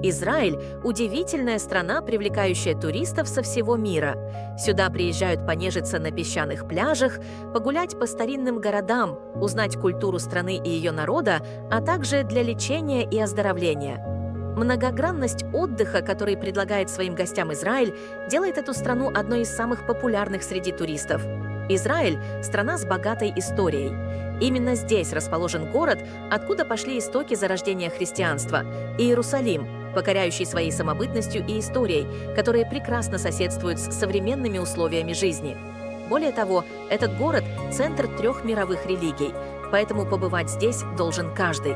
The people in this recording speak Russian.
Израиль – удивительная страна, привлекающая туристов со всего мира. Сюда приезжают понежиться на песчаных пляжах, погулять по старинным городам, узнать культуру страны и ее народа, а также для лечения и оздоровления. Многогранность отдыха, который предлагает своим гостям Израиль, делает эту страну одной из самых популярных среди туристов. Израиль – страна с богатой историей. Именно здесь расположен город, откуда пошли истоки зарождения христианства – Иерусалим, покоряющий своей самобытностью и историей, которые прекрасно соседствуют с современными условиями жизни. Более того, этот город – центр 3 мировых религий, поэтому побывать здесь должен каждый.